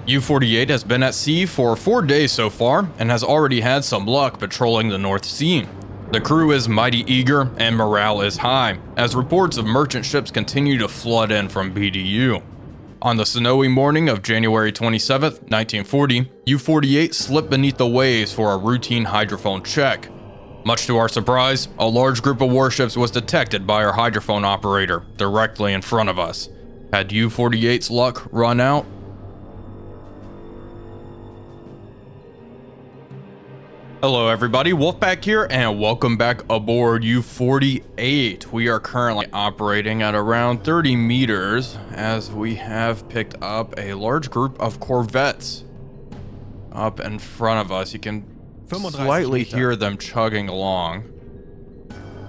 U-48 has been at sea for 4 days so far and has already had some luck patrolling the North Sea. The crew is mighty eager and morale is high, as reports of merchant ships continue to flood in from BDU. On the snowy morning of January 27th, 1940, U-48 slipped beneath the waves for a routine hydrophone check. Much to our surprise, a large group of warships was detected by our hydrophone operator directly in front of us. Had U-48's luck run out? Hello everybody, Wolfpack here and welcome back aboard U-48. We are currently operating at around 30 meters as we have picked up a large group of corvettes up in front of us. You can slightly hear them chugging along.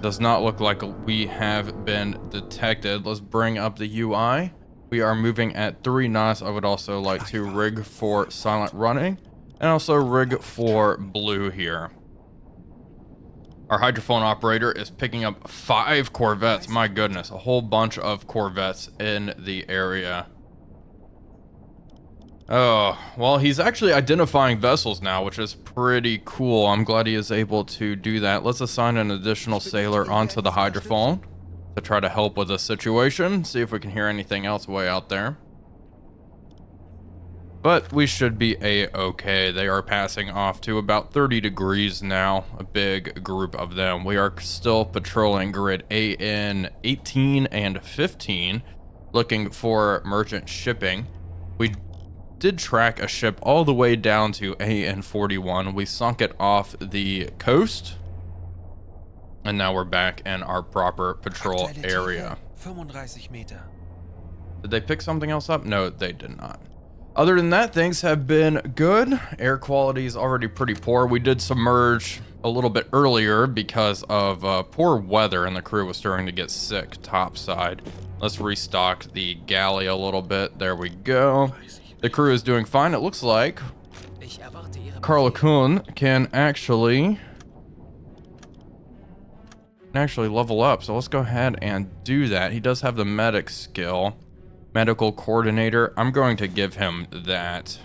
Does not look like we have been detected. Let's bring up the UI. We are moving at 3 knots. I would also like to rig for silent running. And also rig for blue here. Our hydrophone operator is picking up 5 corvettes. My goodness, a whole bunch of corvettes in the area. Oh, well, he's actually identifying vessels now, which is pretty cool. I'm glad he is able to do that. Let's assign an additional sailor onto the hydrophone to try to help with the situation. See if we can hear anything else way out there. But we should be a-okay. They are passing off to about 30 degrees now, a big group of them. We are still patrolling grid AN 18 and 15, looking for merchant shipping. We did track a ship all the way down to AN 41. We sunk it off the coast, and now we're back in our proper patrol area. Did they pick something else up? No, they did not. Other than that, things have been good. Air quality is already pretty poor. We did submerge a little bit earlier because of poor weather, and the crew was starting to get sick topside. Let's restock the galley a little bit. There we go. The crew is doing fine. It looks like Kaarel can actually level up. So let's go ahead and do that. He does have the medic skill. Medical coordinator, I'm going to give him that.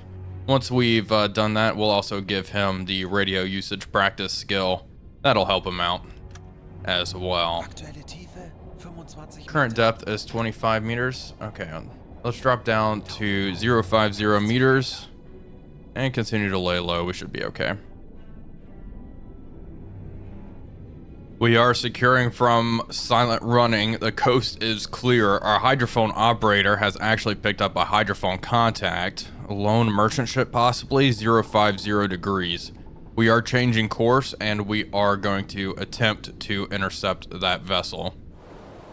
Once we've done that, we'll also give him the radio usage practice skill. That'll help him out as well. Current depth is 25 meters. Okay, let's drop down to 050 meters and continue to lay low. We should be okay. We are securing from silent running. The coast is clear. Our hydrophone operator has actually picked up a hydrophone contact. A lone merchant ship possibly, 050 degrees. We are changing course and we are going to attempt to intercept that vessel.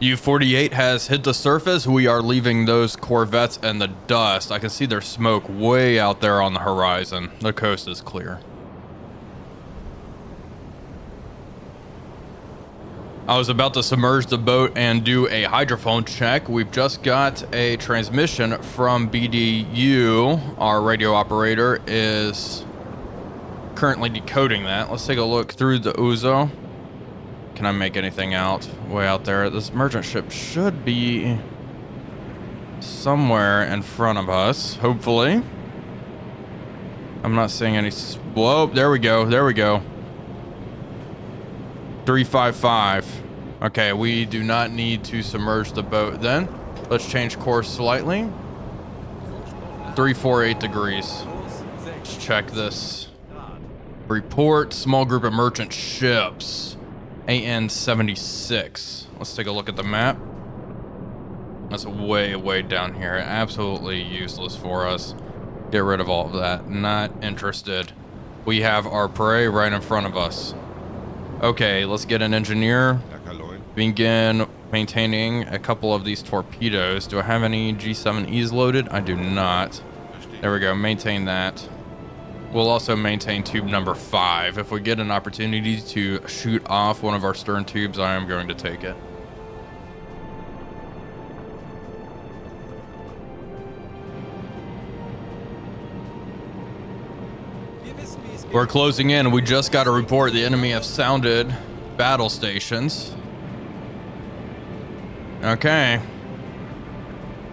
U-48 has hit the surface. We are leaving those corvettes in the dust. I can see their smoke way out there on the horizon. The coast is clear. I was about to submerge the boat and do a hydrophone check. We've just got a transmission from BDU. Our radio operator is currently decoding that. Let's take a look through the Ouzo. Can I make anything out way out there? This merchant ship should be somewhere in front of us, hopefully. I'm not seeing any. Whoa, there we go. There we go. 355. Okay, we do not need to submerge the boat then. Let's change course slightly. 348 degrees. Let's check this. Report small group of merchant ships. AN 76. Let's take a look at the map. That's way down here. Absolutely useless for us. Get rid of all of that. Not interested. We have our prey right in front of us. Okay, let's get an engineer. Begin maintaining a couple of these torpedoes. Do I have any G7Es loaded? I do not. There we go. Maintain that. We'll also maintain tube number 5. If we get an opportunity to shoot off one of our stern tubes, I am going to take it. We're closing in. We just got a report. The enemy have sounded battle stations. Okay.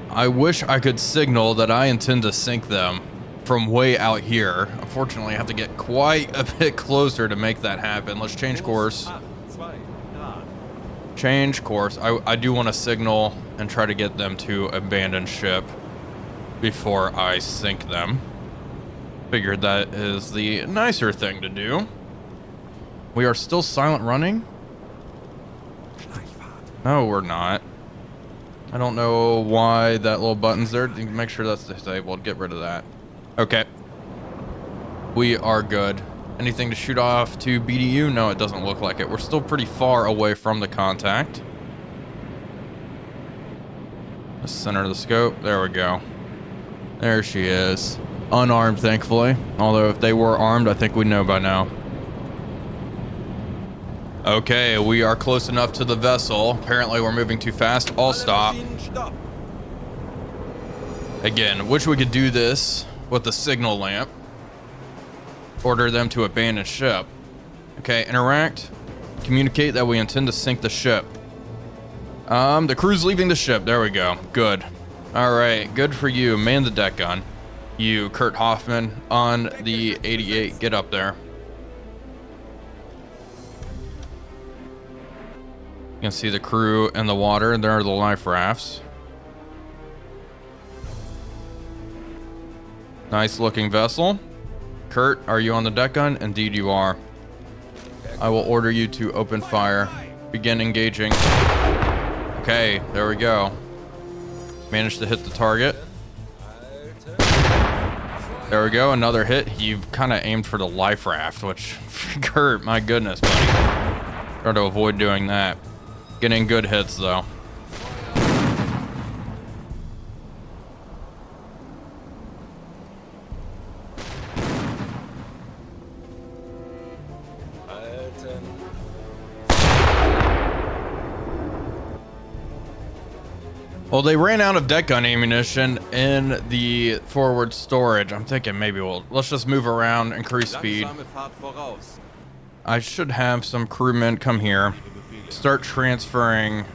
I wish I could signal that I intend to sink them. from way out here. Unfortunately, I have to get quite a bit closer to make that happen. Let's change course. Change course. I do want to signal and try to get them to abandon ship before I sink them. Figured that is the nicer thing to do. We are still silent running? No, we're not. I don't know why that little button's there. Make sure that's disabled. Get rid of that. Okay. We are good. Anything to shoot off to BDU? No, it doesn't look like it. We're still pretty far away from the contact. The center of the scope. There we go. There she is. Unarmed, thankfully. Although if they were armed, I think we'd know by now. Okay, we are close enough to the vessel. Apparently we're moving too fast. I'll stop. Again, wish we could do this with the signal lamp. Order them to abandon ship. Okay, interact. Communicate that we intend to sink the ship. The crew's leaving the ship. There we go. Good. All right, good for you. Man the deck gun. You, Kurt Hoffman, on the 88. Get up there. You can see the crew in the water. There are the life rafts. Nice looking vessel. Kurt, are you on the deck gun? Indeed you are. I will order you to open fire. Begin engaging. Okay, there we go. Managed to hit the target. There we go, another hit. You've kind of aimed for the life raft, which, Kurt, my goodness, buddy. Try to avoid doing that. Getting good hits, though. Well, they ran out of deck gun ammunition in the forward storage. I'm thinking maybe let's just move around, increase speed. I should have some crewmen come here. Start transferring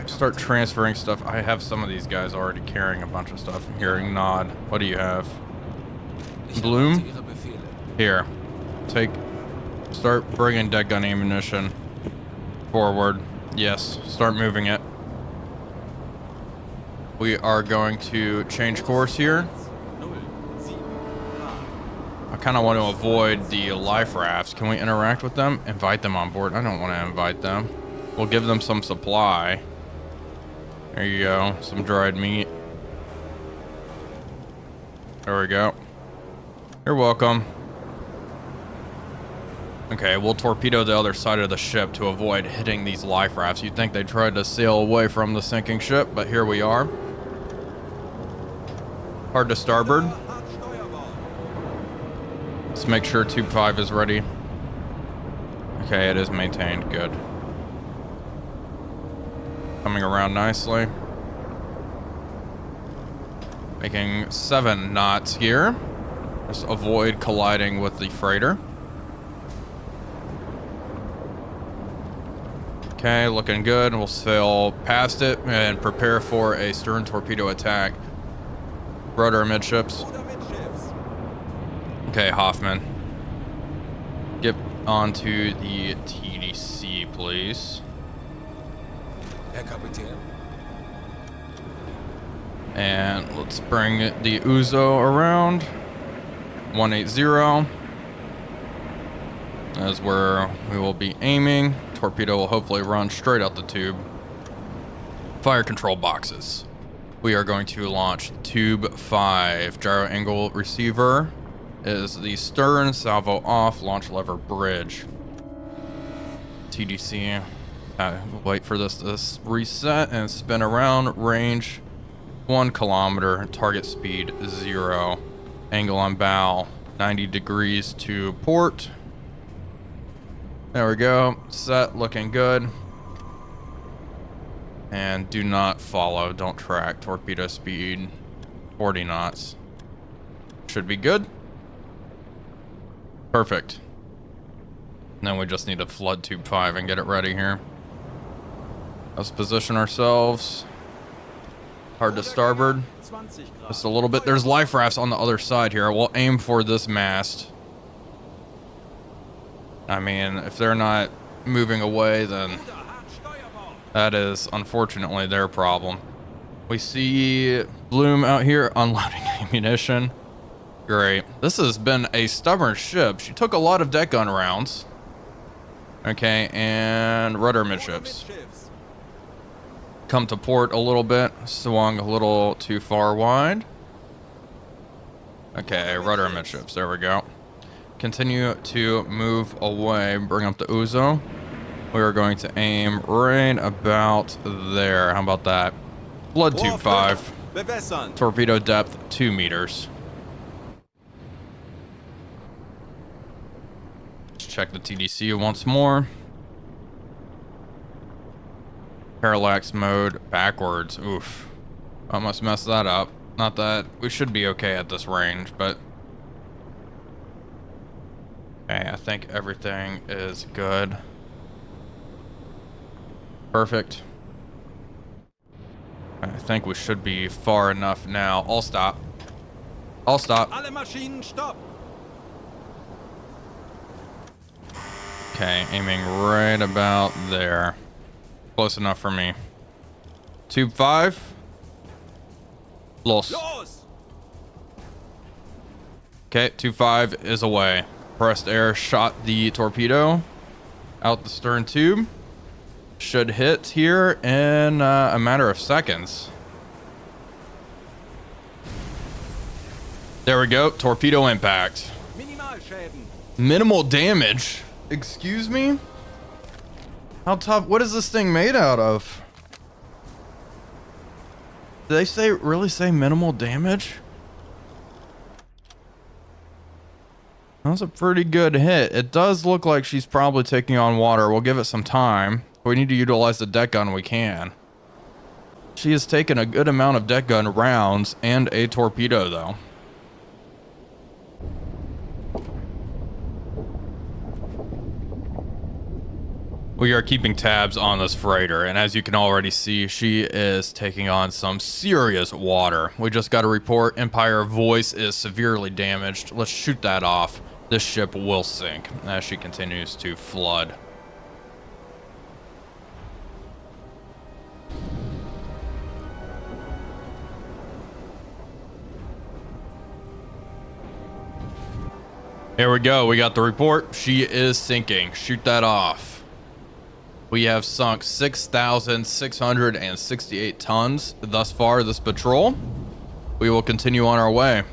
stuff. I have some of these guys already carrying a bunch of stuff. I'm hearing Nod. What do you have? Bloom? Here. Start bringing deck gun ammunition forward. Yes, start moving it. We are going to change course here. I kind of want to avoid the life rafts. Can we interact with them? Invite them on board. I don't want to invite them. We'll give them some supply. There you go. Some dried meat. There we go. You're welcome. Okay, we'll torpedo the other side of the ship to avoid hitting these life rafts. You'd think they tried to sail away from the sinking ship, but here we are. Hard to starboard. Let's make sure tube 5 is ready. Okay, it is maintained. Good. Coming around nicely. Making 7 knots here. Just avoid colliding with the freighter. Okay, looking good. We'll sail past it and prepare for a stern torpedo attack. Rudder amidships. Okay, Hoffman. Get onto the TDC, please. And let's bring the Uzo around. 180. That's where we will be aiming. Torpedo will hopefully run straight out the tube. Fire control boxes. We are going to launch tube 5. Gyro angle receiver is the stern, salvo off, launch lever bridge. TDC. Wait for this to reset and spin around. Range 1 kilometer. Target speed 0. Angle on bow 90 degrees to port. There we go. Set, looking good. And do not follow, don't track. Torpedo speed 40 knots. Should be good. Perfect. Now we just need to flood tube 5 and get it ready here. Let's position ourselves. Hard to starboard. Just a little bit. There's life rafts on the other side here. We'll aim for this mast. I mean, if they're not moving away, then that is unfortunately their problem. We see Bloom out here unloading ammunition. Great. This has been a stubborn ship. She took a lot of deck gun rounds. Okay, and rudder midships. Come to port a little bit. Swung a little too far wide. Okay, rudder midships. There we go. Continue to move away. Bring up the Uzo. We are going to aim right about there. How about that? Blood tube 5. Torpedo depth 2 meters. Let's check the TDC once more. Parallax mode backwards. Oof. I must mess that up. Not that we should be okay at this range, but okay, I think everything is good. Perfect. I think we should be far enough now. I'll stop. I'll stop. Okay, aiming right about there. Close enough for me. Tube 5. Los. Okay, Tube 5 is away. Pressed air shot the torpedo out the stern tube. Should hit here in a matter of seconds. There we go. Torpedo impact. Minimal damage. Excuse me? How tough? What is this thing made out of? Did they really say minimal damage? That was a pretty good hit. It does look like she's probably taking on water. We'll give it some time. We need to utilize the deck gun we can. She has taken a good amount of deck gun rounds and a torpedo though. We are keeping tabs on this freighter, and as you can already see, she is taking on some serious water. We just got a report. Empire Voice is severely damaged. Let's shoot that off. This ship will sink as she continues to flood. Here we go. We got the report. She is sinking. Shoot that off. We have sunk 6,668 tons thus far this patrol. We will continue on our way.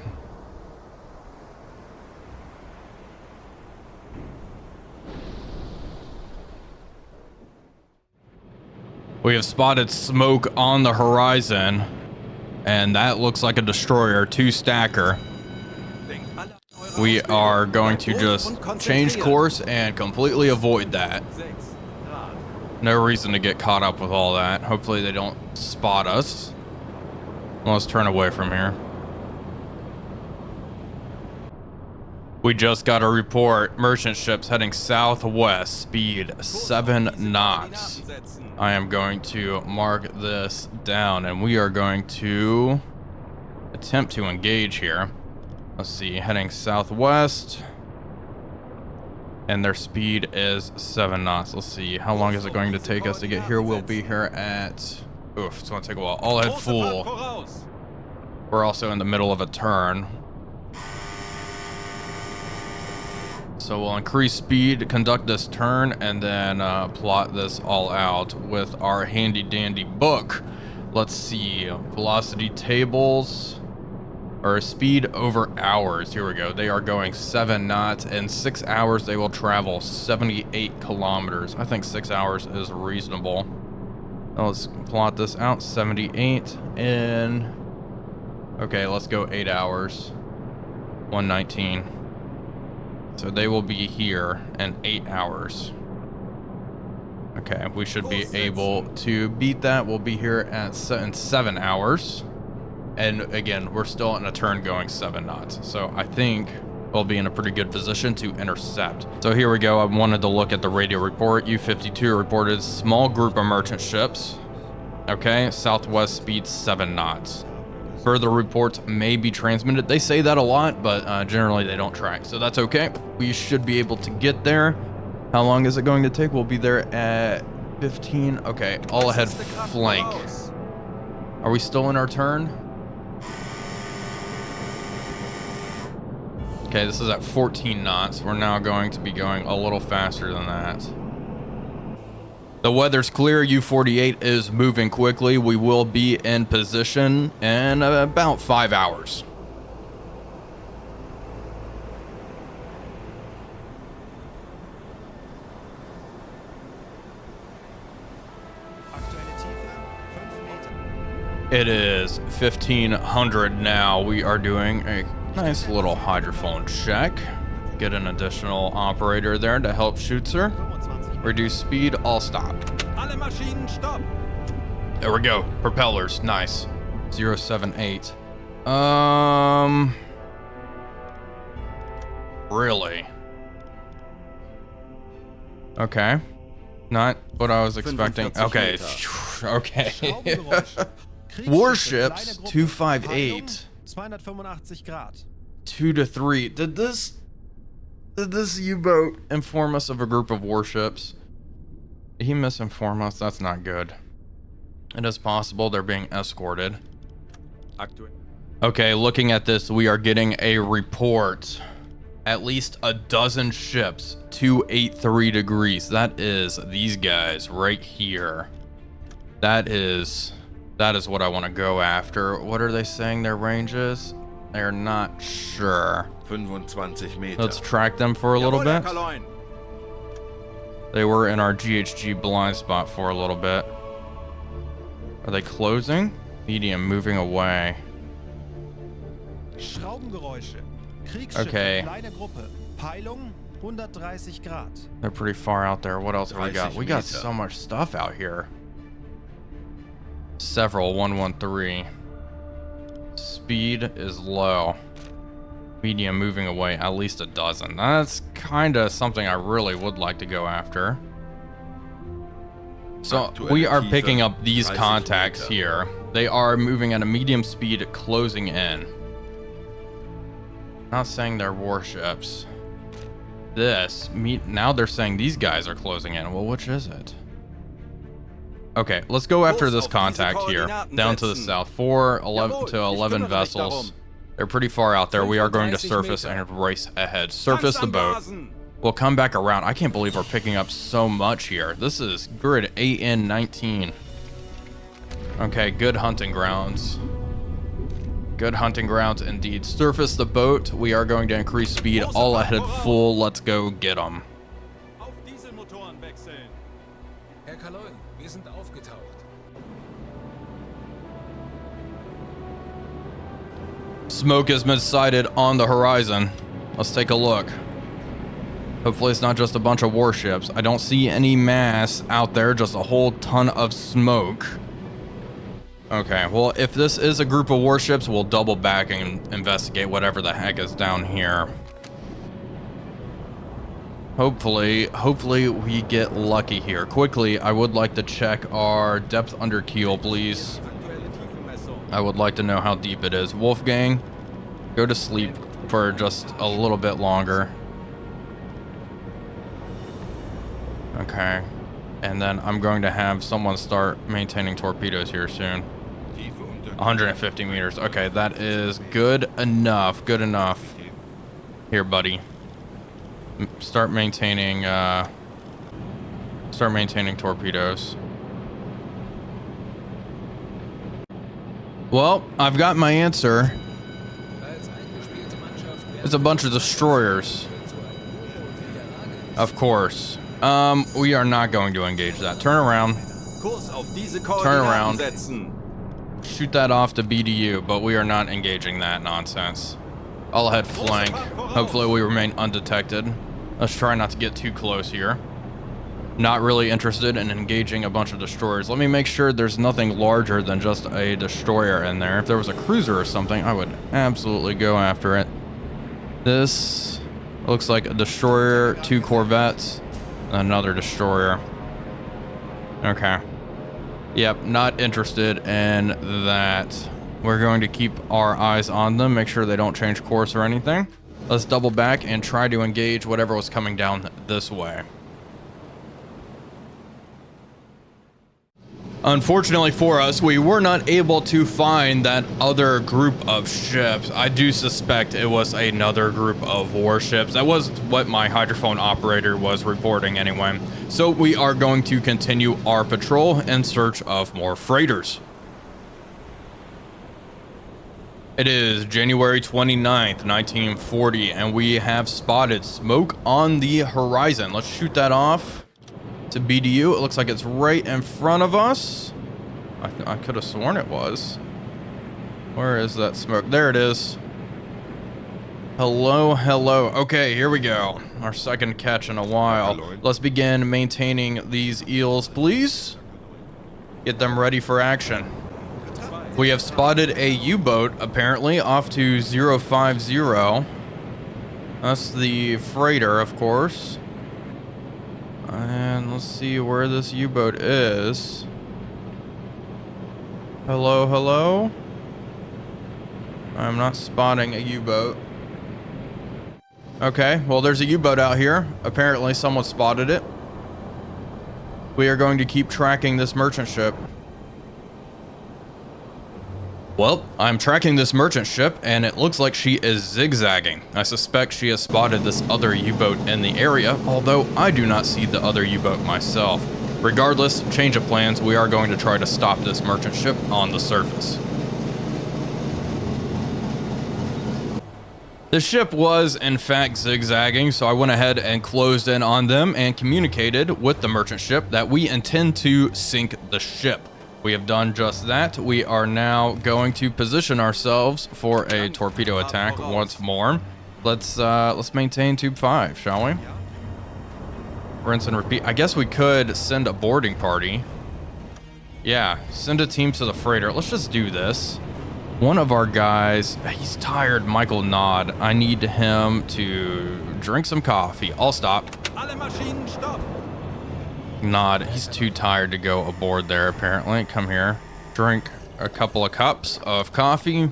We have spotted smoke on the horizon, and that looks like a destroyer, 2-stacker. We are going to just change course and completely avoid that. No reason to get caught up with all that. Hopefully they don't spot us. Let's turn away from here. We just got a report. Merchant ships heading southwest, speed 7 knots. I am going to mark this down, and we are going to attempt to engage here. Let's see, heading southwest, and their speed is 7 knots. Let's see, how long is it going to take us to get here? We'll be here at, oof, it's gonna take a while. All ahead full. We're also in the middle of a turn. So we'll increase speed, conduct this turn, and then plot this all out with our handy dandy book. Let's see, velocity tables. Or speed over hours. Here we go. They are going 7 knots. In 6 hours, they will travel 78 kilometers. I think 6 hours is reasonable. Now let's plot this out. 78 in... Okay, let's go 8 hours. 119. So they will be here in 8 hours. Okay, we should be able to beat that. We'll be here at in 7 hours. And again, we're still in a turn going 7 knots. So I think we'll be in a pretty good position to intercept. So here we go. I wanted to look at the radio report. U-52 reported small group of merchant ships. Okay, southwest speed 7 knots. Further reports may be transmitted. They say that a lot, but generally they don't track, so that's okay. We should be able to get there. How long is it going to take? We'll be there at 15. Okay, all ahead flank. Are we still in our turn? Okay, this is at 14 knots. We're now going to be going a little faster than that. The weather's clear. U-48 is moving quickly. We will be in position in about 5 hours. It is 1500 now. We are doing a nice little hydrophone check. Get an additional operator there to help Shootzer. Reduce speed, all stop. There we go. Propellers, nice. 078. Really? Okay. Not what I was expecting. Okay. Okay. Warships 258. 2 to 3. Did this U-boat inform us of a group of warships? Did he misinform us? That's not good. It is possible they're being escorted. Okay, looking at this, we are getting a report. At least a dozen ships, 283 degrees. That is these guys right here. That is what I want to go after. What are they saying their range is? They're not sure. 25 Meter. Let's track them for a little bit. They were in our GHG blind spot for a little bit. Are they closing? Medium moving away. Okay. They're pretty far out there. What else have we got? We got so much stuff out here. Several 113. Speed is low. Medium moving away, at least a dozen. That's kind of something I really would like to go after. So we are picking up these contacts here. They are moving at a medium speed, closing in. Not saying they're warships. Now they're saying these guys are closing in. Well, which is it? Okay, let's go after this contact here. Down to the south. 11 to 11 vessels. They're pretty far out there. We are going to surface and race ahead. Surface the boat. We'll come back around. I can't believe we're picking up so much here. This is grid AN19. Okay, good hunting grounds. Good hunting grounds indeed. Surface the boat. We are going to increase speed. All ahead full. Let's go get them. Smoke has been sighted on the horizon. Let's take a look. Hopefully it's not just a bunch of warships. I don't see any mass out there, just a whole ton of smoke. Okay, well, if this is a group of warships, we'll double back and investigate whatever the heck is down here. Hopefully we get lucky here. Quickly, I would like to check our depth under keel, please. I would like to know how deep it is. Wolfgang, go to sleep for just a little bit longer. Okay. And then I'm going to have someone start maintaining torpedoes here soon. 150 meters. Okay, that is good enough. Good enough. Here, buddy. Start maintaining torpedoes. Well, I've got my answer. It's a bunch of destroyers. Of course. We are not going to engage that. Turn around. Turn around. Shoot that off to BDU, but we are not engaging that nonsense. All ahead flank. Hopefully we remain undetected. Let's try not to get too close here. Not really interested in engaging a bunch of destroyers. Let me make sure there's nothing larger than just a destroyer in there. If there was a cruiser or something, I would absolutely go after it. This looks like a destroyer, 2 corvettes, another destroyer. Okay. Yep, not interested in that. We're going to keep our eyes on them, make sure they don't change course or anything. Let's double back and try to engage whatever was coming down this way. Unfortunately for us, we were not able to find that other group of ships. I do suspect it was another group of warships. That was what my hydrophone operator was reporting anyway. So we are going to continue our patrol in search of more freighters. It is January 29th, 1940, and we have spotted smoke on the horizon. Let's shoot that off to BDU. It looks like it's right in front of us. I could have sworn it was. Where is that smoke? There it is. Hello, hello. Okay, here we go. Our second catch in a while. Let's begin maintaining these eels, please. Get them ready for action. We have spotted a U-boat, apparently, off to 050. That's the freighter, of course. And let's see where this U-boat is. Hello, hello? I'm not spotting a U-boat. Okay, well, there's a U-boat out here. Apparently, someone spotted it. We are going to keep tracking this merchant ship. Well, I'm tracking this merchant ship, and it looks like she is zigzagging. I suspect she has spotted this other U-boat in the area, although I do not see the other U-boat myself. Regardless, change of plans, we are going to try to stop this merchant ship on the surface. The ship was, in fact, zigzagging, so I went ahead and closed in on them and communicated with the merchant ship that we intend to sink the ship. We have done just that. We are now going to position ourselves for a torpedo attack once more. Let's maintain tube 5, shall we? Rinse and repeat. I guess we could send a boarding party. Yeah, send a team to the freighter. Let's just do this. One of our guys, he's tired, Michael Nod. I need him to drink some coffee. I'll stop. Nod, he's too tired to go aboard there, apparently. Come here. Drink a couple of cups of coffee.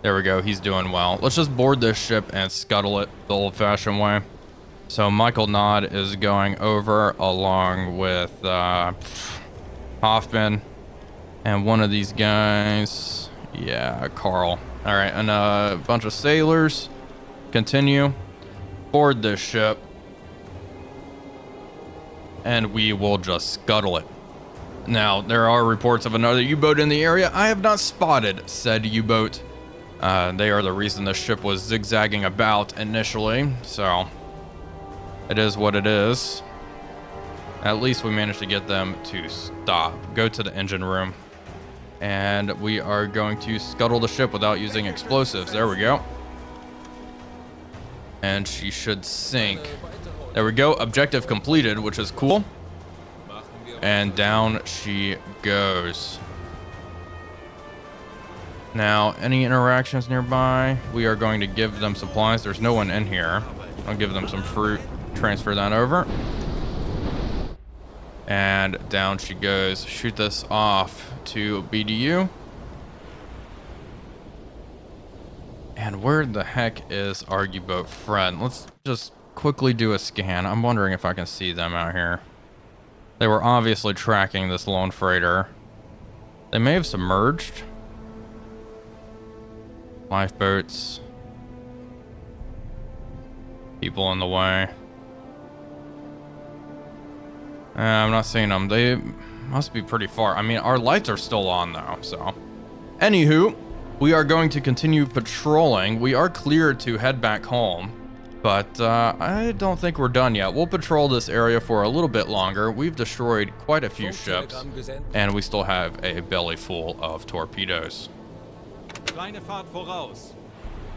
There we go. He's doing well. Let's just board this ship and scuttle it the old-fashioned way. So Michael Nod is going over along with Hoffman and one of these guys. Yeah, Kaarel. All right, and a bunch of sailors. Continue. Board this ship. And we will just scuttle it. Now, there are reports of another U-boat in the area. I have not spotted said U-boat. They are the reason the ship was zigzagging about initially, so it is what it is. At least we managed to get them to stop. Go to the engine room. And we are going to scuttle the ship without using explosives. There we go. And she should sink. There we go. Objective completed, which is cool. And down she goes. Now, any interactions nearby? We are going to give them supplies. There's no one in here. I'll give them some fruit. Transfer that over. And down she goes. Shoot this off to BDU. And where the heck is our U-boat friend? Let's just quickly do a scan. I'm wondering if I can see them out here. They were obviously tracking this lone freighter. They may have submerged. Lifeboats. People in the way. I'm not seeing them. They must be pretty far. I mean, our lights are still on though, so. Anywho, we are going to continue patrolling. We are cleared to head back home. But I don't think we're done yet. We'll patrol this area for a little bit longer. We've destroyed quite a few ships, and we still have a belly full of torpedoes.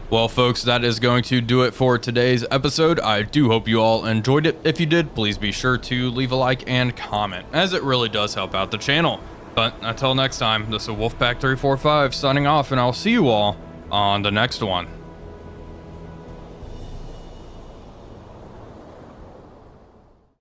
Well, folks, that is going to do it for today's episode. I do hope you all enjoyed it. If you did, please be sure to leave a like and comment, as it really does help out the channel. But until next time, this is Wolfpack345 signing off, and I'll see you all on the next one.